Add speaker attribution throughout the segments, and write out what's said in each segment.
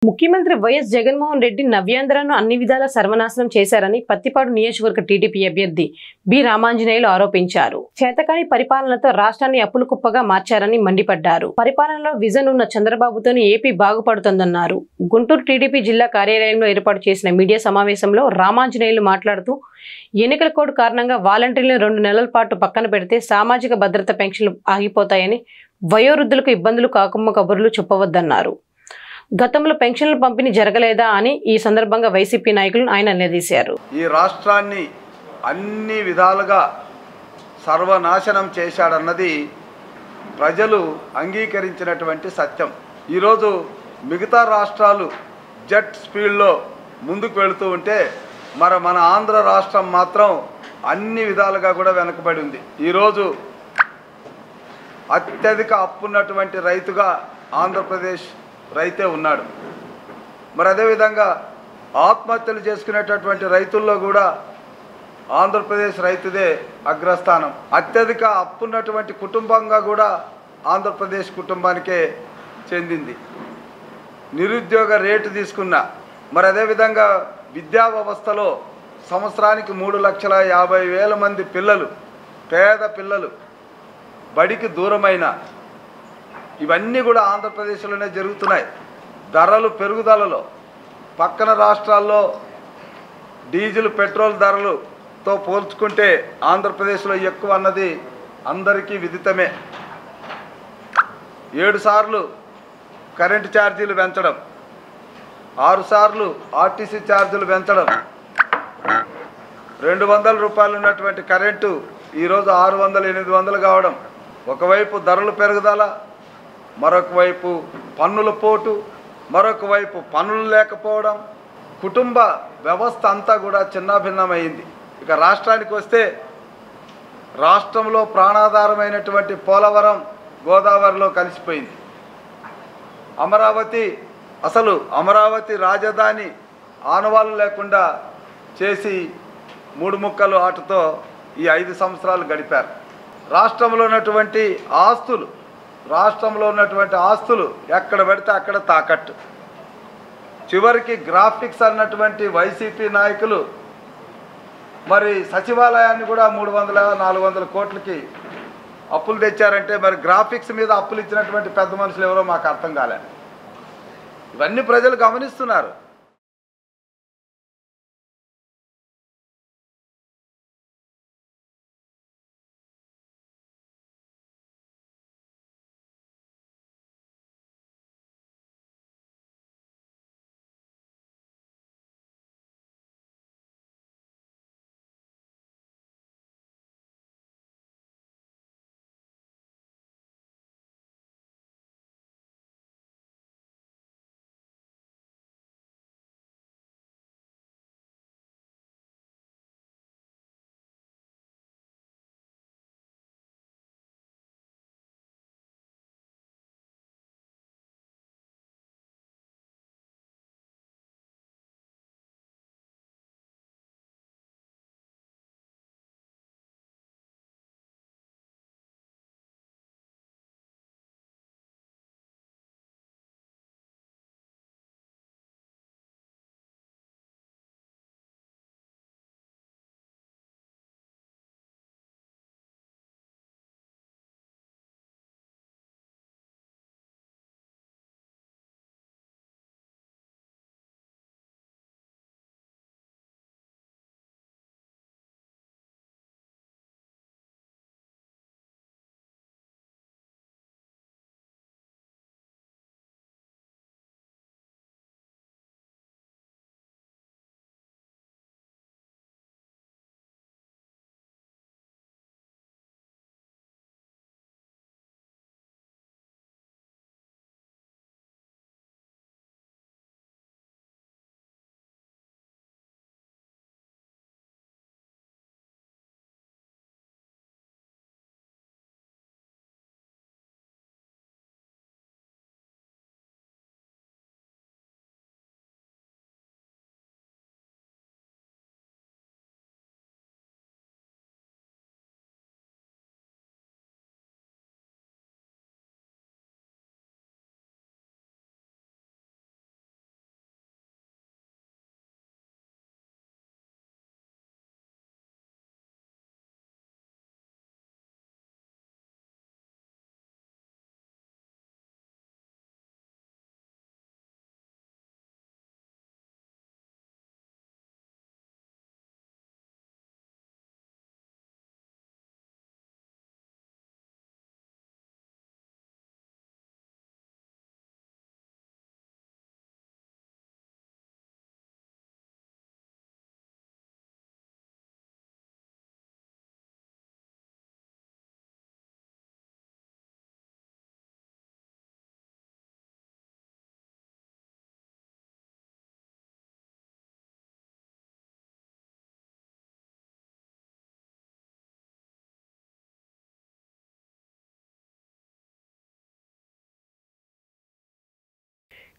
Speaker 1: ముఖ్యమంత్రి వైఎస్ జగన్మోహన్ రెడ్డి నవ్యాంధ్రను అన్ని విధాలా సర్వనాశనం చేశారని పత్తిపాడు నియోజకవర్గ టీడీపీ అభ్యర్థి బి రామాంజనేయులు ఆరోపించారు. చేతకాని పరిపాలనతో రాష్ట్రాన్ని అప్పుల కుప్పగా మార్చారని మండిపడ్డారు. పరిపాలనలో విజన్ ఉన్న చంద్రబాబుతోనే ఏపీ బాగుపడుతోందన్నారు. గుంటూరు టీడీపీ జిల్లా కార్యాలయంలో ఏర్పాటు చేసిన మీడియా సమావేశంలో రామాంజనేయులు మాట్లాడుతూ ఎన్నికల కోడ్ కారణంగా వాలంటీర్లను 2 నెలల పాటు పక్కన పెడితే సామాజిక భద్రత పెన్షన్లు ఆగిపోతాయని, వయోవృద్ధులకు ఇబ్బందులు కాకుమ్మ కబుర్లు చెప్పవద్దన్నారు. గతంలో పెన్షన్ల పంపిణీ జరగలేదా అని ఈ సందర్భంగా వైసీపీ నాయకులను ఆయన నిలదీశారు.
Speaker 2: ఈ రాష్ట్రాన్ని అన్ని విధాలుగా సర్వనాశనం చేశాడన్నది ప్రజలు అంగీకరించినటువంటి సత్యం. ఈరోజు మిగతా రాష్ట్రాలు జెట్ స్పీడ్లో ముందుకు వెళుతూ ఉంటే మన ఆంధ్ర రాష్ట్రం మాత్రం అన్ని విధాలుగా కూడా వెనకబడి ఉంది. ఈరోజు అత్యధిక అప్పున్నటువంటి రైతుగా ఆంధ్రప్రదేశ్ రైతే ఉన్నాడు. మరి అదేవిధంగా ఆత్మహత్యలు చేసుకునేటటువంటి రైతుల్లో కూడా ఆంధ్రప్రదేశ్ రైతుదే అగ్రస్థానం. అత్యధిక అప్పున్నటువంటి కుటుంబంగా కూడా ఆంధ్రప్రదేశ్ కుటుంబానికే చెందింది. నిరుద్యోగ రేటు తీసుకున్నా, మరి అదేవిధంగా విద్యా వ్యవస్థలో సంవత్సరానికి 3,50,000 మంది పిల్లలు, పేద పిల్లలు బడికి దూరమైన ఇవన్నీ కూడా ఆంధ్రప్రదేశ్లోనే జరుగుతున్నాయి. ధరలు పెరుగుదలలో పక్కన రాష్ట్రాల్లో డీజిల్ పెట్రోల్ ధరలతో పోల్చుకుంటే ఆంధ్రప్రదేశ్లో ఎక్కువ అన్నది అందరికీ విదితమే. 7 సార్లు కరెంటు ఛార్జీలు పెంచడం, 6 సార్లు ఆర్టీసీ ఛార్జీలు పెంచడం, 200 రూపాయలు ఉన్నటువంటి కరెంటు ఈరోజు 600, 800 కావడం. ఒకవైపు ధరలు పెరుగుదల, మరొక వైపు పన్నుల పోటు, మరొక వైపు పన్నులు లేకపోవడం, కుటుంబ వ్యవస్థ అంతా కూడా చిన్నాభిన్నమైంది. ఇక రాష్ట్రానికి వస్తే రాష్ట్రంలో ప్రాణాధారమైనటువంటి పోలవరం గోదావరిలో కలిసిపోయింది. అమరావతి రాజధాని ఆనవాళ్ళు లేకుండా చేసి 3 ముక్కలు ఆటతో ఈ 5 సంవత్సరాలు గడిపారు. రాష్ట్రంలో ఉన్నటువంటి ఆస్తులు ఎక్కడ పడితే అక్కడ తాకట్టు. చివరికి గ్రాఫిక్స్ అన్నటువంటి వైసీపీ నాయకులు మరి సచివాలయాన్ని కూడా 300-400 కోట్లకి అప్పులు తెచ్చారంటే మరి గ్రాఫిక్స్ మీద అప్పులు ఇచ్చినటువంటి పెద్ద మనుషులు ఎవరో మాకు అర్థం కాలే. ఇవన్నీ ప్రజలు గమనిస్తున్నారు.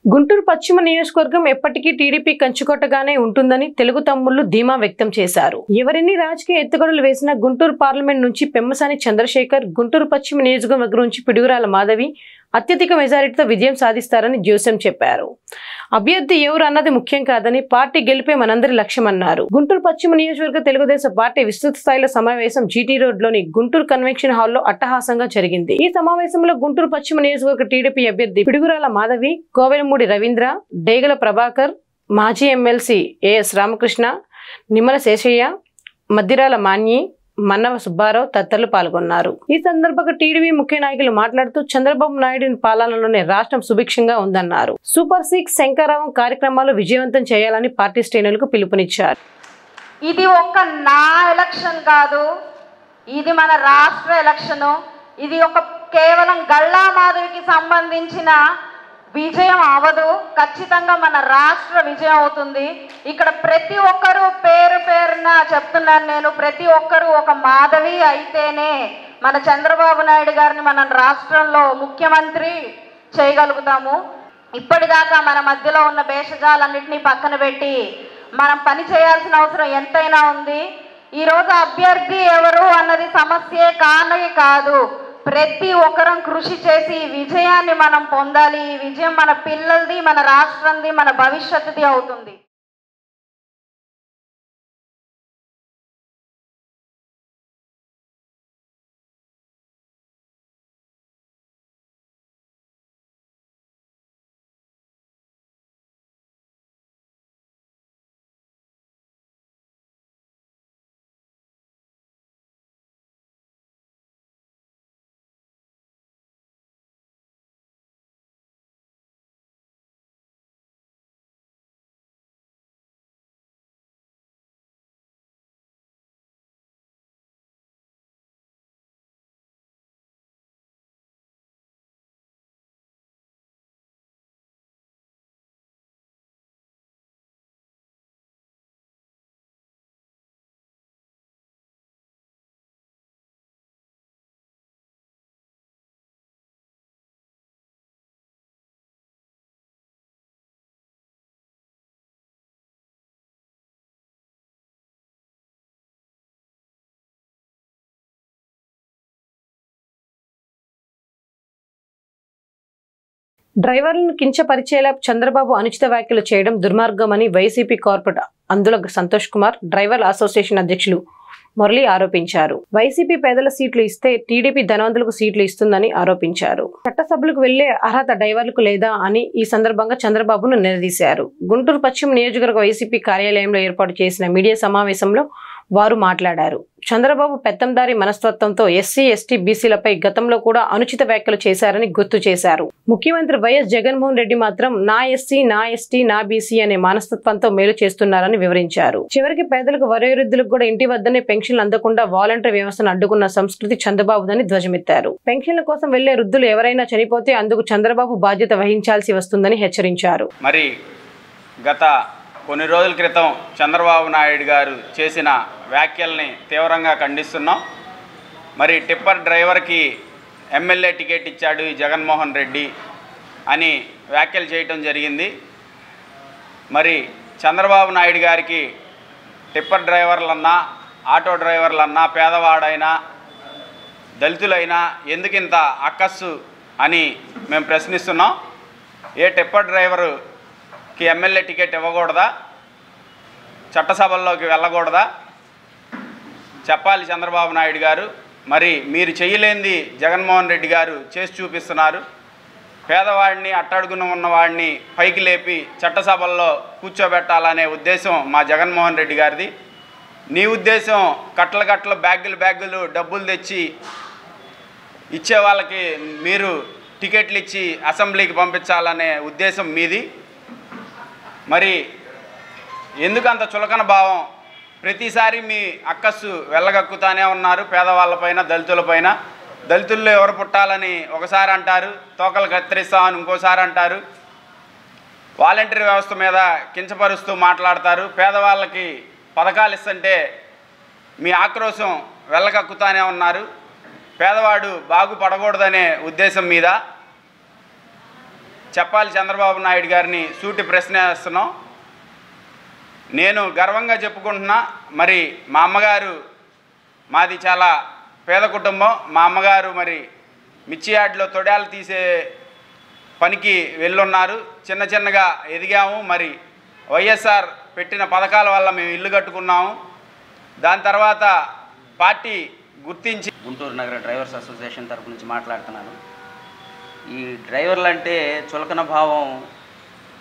Speaker 1: గుంటూరు పశ్చిమ నియోజకవర్గం ఎప్పటికీ టీడీపీ కంచుకొట్టగానే ఉంటుందని తెలుగు తమ్ముళ్లు ధీమా వ్యక్తం చేశారు. ఎవరెన్ని రాజకీయ ఎత్తుగడలు వేసినా గుంటూరు పార్లమెంట్ నుంచి పెమ్మసాని చంద్రశేఖర్, గుంటూరు పశ్చిమ నియోజకవర్గం నుంచి పిడుగురాల మాధవి అత్యధిక మెజారిటీతో విజయం సాధిస్తారని జోసెం చెప్పారు. అభ్యర్థి ఎవరు అన్నది ముఖ్యం కాదని, పార్టీ గెలిపే మనందరి లక్ష్యమన్నారు. గుంటూరు పశ్చిమ నియోజకవర్గ తెలుగుదేశం పార్టీ విస్తృత స్థాయిలో సమావేశం జీటీ రోడ్లోని గుంటూరు కన్వెన్షన్ హాల్లో అట్టహాసంగా జరిగింది. ఈ సమావేశంలో గుంటూరు పశ్చిమ నియోజకవర్గ టీడీపీ అభ్యర్థి పిడుగురాల మాధవి, కోవెలమూడి రవీంద్ర, డేగల ప్రభాకర్, మాజీ ఎమ్మెల్సీ ఏఎస్ రామకృష్ణ, నిమ్మల శేషయ్య, మద్దిరాల మాన్యి, మన్నవ సుబ్బారావు తదితరులు పాల్గొన్నారు. ఈ సందర్భంగా టీడీపీ ముఖ్య నాయకులు మాట్లాడుతూ చంద్రబాబు నాయుడు పాలనలోనే రాష్ట్రం సుభిక్షంగా ఉందన్నారు. సూపర్ 6 శంకరావం కార్యక్రమాలు విజయవంతం చేయాలని పార్టీ శ్రేణులకు పిలుపునిచ్చారు.
Speaker 3: ఇది ఒక్క నా ఎలక్షన్ కాదు, ఇది మన రాష్ట్ర ఎలక్షను. ఇది ఒక కేవలం గల్లా మాధవికి సంబంధించిన విజయం అవదు, ఖచ్చితంగా మన రాష్ట్ర విజయం అవుతుంది. ఇక్కడ ప్రతి ఒక్కరూ పేరు పేరున చెప్తున్నాను నేను, ప్రతి ఒక్కరూ ఒక మాధవి అయితేనే మన చంద్రబాబు నాయుడు గారిని మన రాష్ట్రంలో ముఖ్యమంత్రి చేయగలుగుతాము. ఇప్పటిదాకా మన మధ్యలో ఉన్న భేషజాలన్నింటినీ పక్కన పెట్టి మనం పని చేయాల్సిన అవసరం ఎంతైనా ఉంది. ఈరోజు అభ్యర్థి ఎవరు అన్నది సమస్యే కాదు. ప్రతి ఒక్కరం కృషి చేసి విజయాన్ని మనం పొందాలి. ఈ విజయం మన పిల్లలది, మన రాష్ట్రంది, మన భవిష్యత్తుది అవుతుంది.
Speaker 1: డ్రైవర్లను కించపరిచేలా చంద్రబాబు అనుచిత వ్యాఖ్యలు చేయడం దుర్మార్గమని వైసీపీ కార్పొరేటర్ అందుల సంతోష్ కుమార్, డ్రైవర్ల అసోసియేషన్ అధ్యక్షులు మురళి ఆరోపించారు. వైసీపీ పేదల సీట్లు ఇస్తే టీడీపీ ధనవంతులకు సీట్లు ఇస్తుందని ఆరోపించారు. చట్టసభలకు వెళ్లే అర్హత డ్రైవర్లకు లేదా అని ఈ సందర్భంగా చంద్రబాబును నిలదీశారు. గుంటూరు పశ్చిమ నియోజకవర్గ వైసీపీ కార్యాలయంలో ఏర్పాటు చేసిన మీడియా సమావేశంలో వారు మాట్లాడారు. చంద్రబాబు పెత్తందారి మనస్తత్వంతో ఎస్సీ, ఎస్టీ, బీసీలపై గతంలో కూడా అనుచిత వ్యాఖ్యలు చేశారని గుర్తు చేశారు. ముఖ్యమంత్రి వైఎస్ జగన్మోహన్ రెడ్డి మాత్రం నా ఎస్సీ, నా ఎస్టీ, నా బీసీ అనే మనస్తత్వంతో మేలు చేస్తున్నారని వివరించారు. చివరికి పేదలకు, వయోవృద్ధులకు కూడా ఇంటి వద్దనే పెన్షన్లు అందకుండా వాలంటీర్ వ్యవస్థను అడ్డుకున్న సంస్కృతి చంద్రబాబుదని ధ్వజమెత్తారు. పెన్షన్ల కోసం వెళ్లే వృద్ధులు ఎవరైనా చనిపోతే అందుకు చంద్రబాబు బాధ్యత వహించాల్సి వస్తుందని హెచ్చరించారు.
Speaker 4: మరి గత కొన్ని రోజుల క్రితం చంద్రబాబు నాయుడు గారు చేసిన వ్యాఖ్యల్ని తీవ్రంగా ఖండిస్తున్నాం. మరి టిప్పర్ డ్రైవర్కి ఎమ్మెల్యే టికెట్ ఇచ్చాడు ఈ జగన్మోహన్ రెడ్డి అని వ్యాఖ్యలు చేయటం జరిగింది. మరి చంద్రబాబు నాయుడు గారికి టిప్పర్ డ్రైవర్లన్నా, ఆటో డ్రైవర్లన్నా, పేదవాడైనా, దళితులైనా ఎందుకింత అక్కస్సు అని మేము ప్రశ్నిస్తున్నాం. ఏ టిప్పర్ డ్రైవరుకి ఎమ్మెల్యే టికెట్ ఇవ్వకూడదా? చట్టసభల్లోకి వెళ్ళకూడదా? చెప్పాలి చంద్రబాబు నాయుడు గారు. మరి మీరు చేయలేంది జగన్మోహన్ రెడ్డి గారు చేసి చూపిస్తున్నారు. పేదవాడిని, అట్టడుగున ఉన్నవాడిని పైకి లేపి చట్టసభల్లో కూర్చోబెట్టాలనే ఉద్దేశం మా జగన్మోహన్ రెడ్డి గారిది. నీ ఉద్దేశం కట్టల బ్యాగులు డబ్బులు తెచ్చి ఇచ్చే వాళ్ళకి మీరు టికెట్లు ఇచ్చి అసెంబ్లీకి పంపించాలనే ఉద్దేశం మీది. మరి ఎందుకంత చులకన భావం? ప్రతిసారి మీ అక్కస్సు వెళ్ళగక్కుతానే ఉన్నారు పేదవాళ్ళపైన, దళితులపైన. దళితుల్లో ఎవరు పుట్టాలని ఒకసారి అంటారు, తోకలు కత్తిరిస్తామని ఇంకోసారి అంటారు, వాలంటీర్ వ్యవస్థ మీద కించపరుస్తూ మాట్లాడతారు. పేదవాళ్ళకి పథకాలు ఇస్తుంటే మీ ఆక్రోశం వెళ్ళగక్కుతానే ఉన్నారు. పేదవాడు బాగుపడకూడదనే ఉద్దేశం మీద చెప్పాలి చంద్రబాబు నాయుడు గారిని సూటి ప్రశ్న వేస్తున్నాం. నేను గర్వంగా చెప్పుకుంటున్నా, మరి మా అమ్మగారు, మాది చాలా పేద కుటుంబం. మా అమ్మగారు మరి మిర్చి యార్డ్లో తొడాలు తీసే పనికి వెళ్ళున్నారు. చిన్న చిన్నగా ఎదిగాము. మరి వైఎస్ఆర్ పెట్టిన పథకాల వల్ల మేము ఇల్లు కట్టుకున్నాము. దాని తర్వాత పార్టీ గుర్తించి
Speaker 5: గుంటూరు నగర డ్రైవర్స్ అసోసియేషన్ తరపు నుంచి మాట్లాడుతున్నాను. ఈ డ్రైవర్లు అంటే చులకన భావం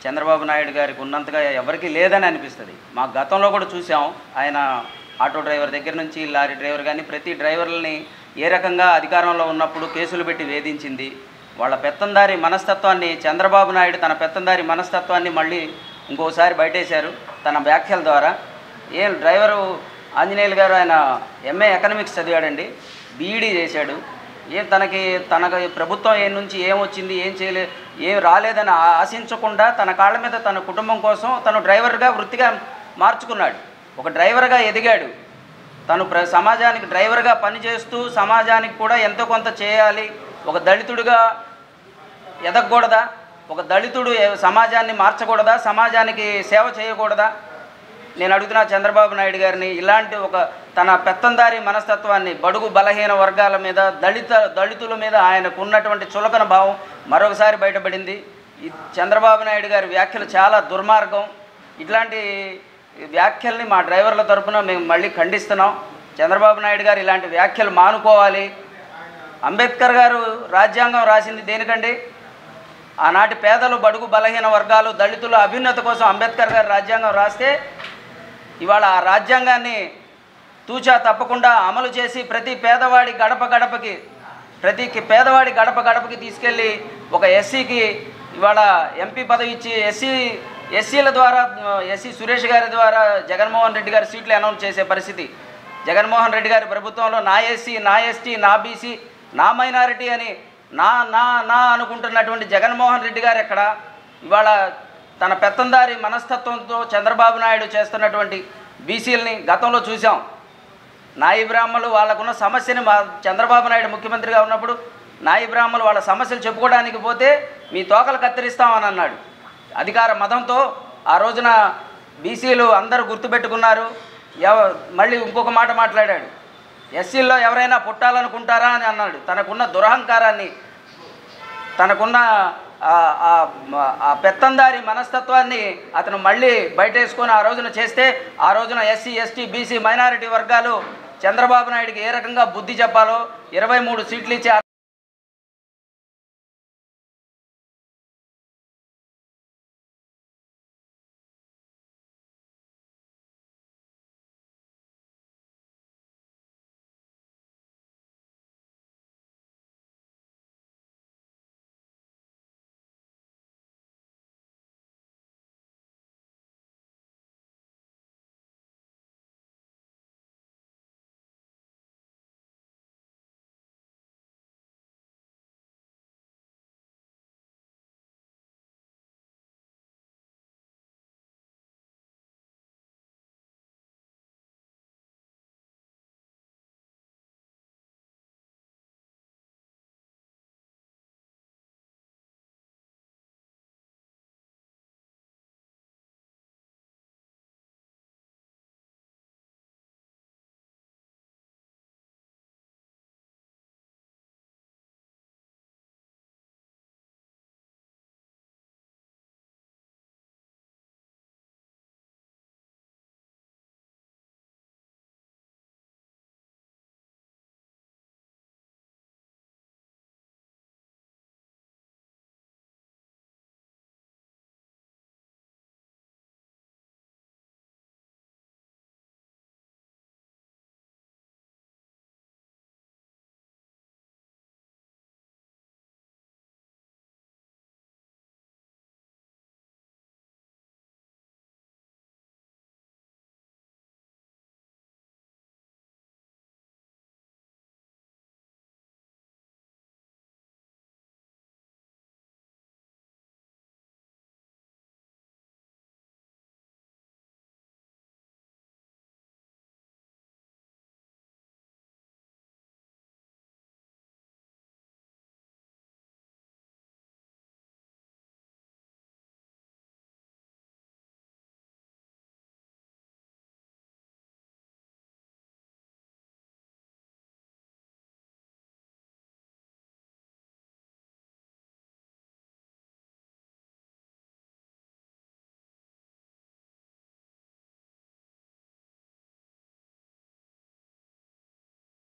Speaker 5: చంద్రబాబు నాయుడు గారికి ఉన్నంతగా ఎవరికీ లేదని అనిపిస్తుంది. మా గతంలో కూడా చూసాం, ఆయన ఆటో డ్రైవర్ దగ్గర నుంచి లారీ డ్రైవర్ కానీ ప్రతి డ్రైవర్లని ఏ రకంగా అధికారంలో ఉన్నప్పుడు కేసులు పెట్టి వేధించింది. వాళ్ళ పెత్తందారి మనస్తత్వాన్ని చంద్రబాబు నాయుడు తన పెత్తందారి మనస్తత్వాన్ని మళ్ళీ ఇంకోసారి బయటేశారు తన వ్యాఖ్యల ద్వారా. ఏం డ్రైవరు ఆంజనేయులు గారు ఆయన ఎంఏ ఎకనామిక్స్ చదివాడండి, బీఈడీ చేశాడు. తనకు ప్రభుత్వం ఏ నుంచి ఏమొచ్చింది, ఏం రాలేదని ఆశించకుండా తన కాళ్ళ మీద తన కుటుంబం కోసం తను డ్రైవర్గా వృత్తిగా మార్చుకున్నాడు. ఒక డ్రైవర్గా ఎదిగాడు. తను సమాజానికి డ్రైవర్గా పనిచేస్తూ సమాజానికి కూడా ఎంతో కొంత చేయాలి. ఒక దళితుడిగా ఎదగకూడదా? ఒక దళితుడు సమాజాన్ని మార్చకూడదా? సమాజానికి సేవ చేయకూడదా? నేను అడుగుతున్నా చంద్రబాబు నాయుడు గారిని. ఇలాంటి ఒక తన పెత్తందారి మనస్తత్వాన్ని బడుగు బలహీన వర్గాల మీద, దళితుల మీద ఆయనకు ఉన్నటువంటి చులకన భావం మరొకసారి బయటపడింది. ఈ చంద్రబాబు నాయుడు గారి వ్యాఖ్యలు చాలా దుర్మార్గం. ఇట్లాంటి వ్యాఖ్యల్ని మా డ్రైవర్ల తరఫున మేము మళ్ళీ ఖండిస్తున్నాం. చంద్రబాబు నాయుడు గారు ఇలాంటి వ్యాఖ్యలు మానుకోవాలి. అంబేద్కర్ గారు రాజ్యాంగం రాసింది దేనికండి? ఆనాటి పేదలు, బడుగు బలహీన వర్గాలు, దళితుల అభ్యున్నతి కోసం అంబేద్కర్ గారు రాజ్యాంగం రాస్తే ఇవాళ ఆ రాజ్యాంగాన్ని తూచా తప్పకుండా అమలు చేసి ప్రతి పేదవాడి గడప గడపకి తీసుకెళ్ళి ఒక ఎస్సీకి ఇవాళ ఎంపీ పదవి ఇచ్చి ఎస్సీల ద్వారా ఎస్సీ సురేష్ గారి ద్వారా జగన్మోహన్ రెడ్డి గారి సీట్లు అనౌన్స్ చేసే పరిస్థితి. జగన్మోహన్ రెడ్డి గారి ప్రభుత్వంలో నా ఎస్సీ, నా ఎస్టీ, నా బీసీ, నా మైనారిటీ అని నా నా నా అనుకుంటున్నటువంటి జగన్మోహన్ రెడ్డి గారు ఎక్కడ? ఇవాళ తన పెత్తందారి మనస్తత్వంతో చంద్రబాబు నాయుడు చేస్తున్నటువంటి బీసీలని గతంలో చూసాం. నాయి బ్రాహ్మణులు వాళ్ళకున్న సమస్యని చంద్రబాబు నాయుడు ముఖ్యమంత్రిగా ఉన్నప్పుడు నాయి బ్రాహ్మణులు వాళ్ళ సమస్యలు చెప్పుకోవడానికి పోతే మీ తోకలు కత్తిరిస్తామని అన్నాడు. అధికార మదంతో ఆ రోజున బీసీలు అందరూ గుర్తుపెట్టుకున్నారు. మళ్ళీ ఇంకొక మాట మాట్లాడాడు, ఎస్సీల్లో ఎవరైనా పుట్టాలనుకుంటారా అని అన్నాడు. తనకున్న దురహంకారాన్ని, తనకున్న ఆ పెత్తందారి మనస్తత్వాన్ని అతను మళ్ళీ బయటేసుకొని ఆ రోజున చేస్తే, ఆ రోజున ఎస్సీ, ఎస్టీ, బీసీ, మైనారిటీ వర్గాలు చంద్రబాబు నాయుడికి ఏ రకంగా బుద్ధి చెప్పాలో 23 సీట్లు ఇచ్చి